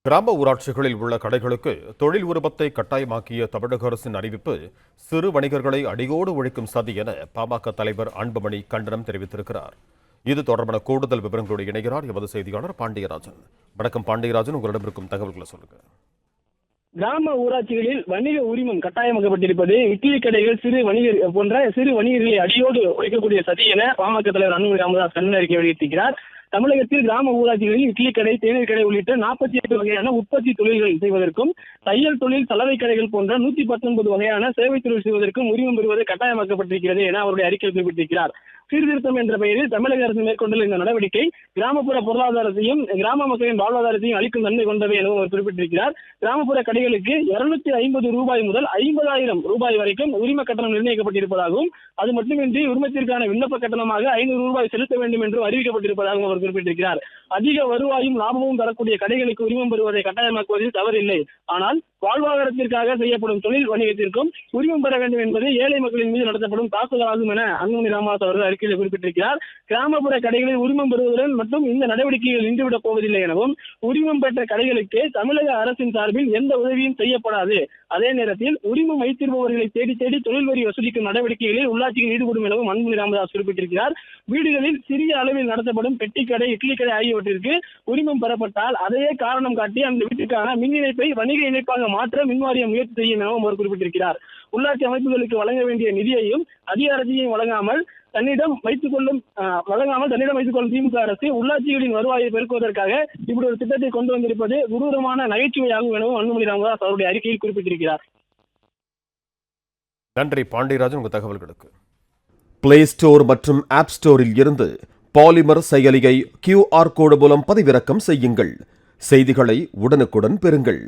கிராம ஊராட்சிகளில் உள்ள கடைகளுக்கு தொழில் உரிமத்தை கட்டாயமாக்கிய தமிழக அரசின் அறிவிப்பு சிறு வணிகர்களை அடியோடு ஒழிக்கும் சதி என பாமக தலைவர் அன்புமணி கண்டனம் தெரிவித்திருக்கிறார். இது தொடர்பான கூடுதல் விவரங்களோடு இணைகிறார் எமது செய்தியாளர் பாண்டியராஜன். வணக்கம் பாண்டியராஜன், உங்களிடம் இருக்கும் தகவல்களை சொல்லுங்க. கிராம ஊராட்சிகளில் வணிக உரிமம் கட்டாயமாக்கப்பட்டிருப்பது இட்லி கடைகள் சிறு வணிகர் போன்ற சிறு வணிகர்களை அடியோடு ஒழிக்கக்கூடிய சதி என பாமக தலைவர் அன்புமணி ராமதாஸ் கண்டன அறிக்கை வெளியிட்டிருக்கிறார். தமிழகத்தில் கிராம ஊராட்சிகளில் இட்லி கடை, தேநீர் கடை உள்ளிட்ட 48 வகையான உற்பத்தி தொழில்கள் செய்வதற்கும், தையல் தொழில், சலவை கடைகள் போன்ற 119 வகையான சேவை தொழில் செய்வதற்கும் உரிமம் பெறுவது கட்டாயமாக்கப்பட்டிருக்கிறது என அவருடைய அறிக்கையில் குறிப்பிட்டிருக்கிறார். சீர்திருத்தம் என்ற பெயரில் தமிழக அரசு மேற்கொண்டுள்ள இந்த நடவடிக்கை கிராமப்புற பொருளாதாரத்தையும் கிராம மக்களின் வாழ்வாதாரத்தையும் அளிக்கும் தன்மை கொண்டவை எனவும் அவர் குறிப்பிட்டிருக்கிறார். கிராமப்புற கடைகளுக்கு 250 ரூபாய் முதல் 50,000 ரூபாய் வரைக்கும் உரிம கட்டணம் நிர்ணயிக்கப்பட்டிருப்பதாகவும், அது மட்டுமின்றி உரிமத்திற்கான விண்ணப்ப கட்டணமாக 500 ரூபாய் செலுத்த வேண்டும் என்றும் அறிவிக்கப்பட்டிருப்பதாகவும் அவர் குறிப்பிட்டிருக்கிறார். அதிக வருவாயும் லாபமும் தரக்கூடிய கடைகளுக்கு உரிமம் பெறுவதை கட்டாயமாக்குவதில் தவறில்லை. ஆனால் வாழ்வாதாரத்திற்காக செய்யப்படும் தொழில் வணிகத்திற்கும் உரிமம் பெற வேண்டும் என்பது ஏழை மக்களின் மீது நடத்தப்படும் தாக்குதலாகும் என அன்புமணி ராமதாஸ் அவர்கள் அறிக்கையில் குறிப்பிட்டிருக்கிறார். கிராமப்புற கடைகளில் உரிமம் பெறுவதுடன் மற்றும் இந்த நடவடிக்கைகள் நின்றுவிடப் போவதில்லை எனவும், உரிமம் பெற்ற கடைகளுக்கு தமிழக அரசின் சார்பில் எந்த உதவியும் செய்யப்படாது. அதே நேரத்தில் உரிமம் வைத்திருப்பவர்களை தேடி தேடி தொழில் வரி வசூலிக்கும் நடவடிக்கைகளில் உள்ளாட்சிகள் ஈடுபடும் எனவும் அன்புமணி ராமதாஸ் குறிப்பிட்டிருக்கிறார். வீடுகளில் சிறிய அளவில் நடத்தப்படும் பெட்டி கடை, இட்லி கடை ஆகியவற்றிற்கு உரிமம் பெறப்பட்டால் அதையே காரணம் காட்டி அந்த வீட்டுக்கான மின் இணைப்பை வணிக இணைப்பாக மாற்ற மின்வாரியம் முயற்சி செய்யும் எனவும் அவர் குறிப்பிட்டிருக்கிறார். உள்ளாட்சி அமைப்புகளுக்கு வழங்க வேண்டிய நிதியையும் அதிகாரத்தையும் வழங்காமல் தன்னிடம் வைத்துக் கொள்ளும் திமுக அரசு உள்ளாட்சிகளின் வருவாயை பெருக்குவதற்காக இப்படி ஒரு திட்டத்தை கொண்டு வந்திருப்பது குரூரமான நகைச்சுவையாகும் எனவும் அன்புமணி ராமதாஸ் அவருடைய அறிக்கையில் குறிப்பிட்டிருக்கிறார். நன்றி பாண்டியராஜன், உங்கள் தகவல்களுக்கு. பிளே ஸ்டோர் மற்றும் ஆப் ஸ்டோரில் இருந்து பாலிமர் செயலியை QR கோடு மூலம் பதிவிறக்கம் செய்யுங்கள். செய்திகளை உடனுக்குடன் பெறுங்கள்.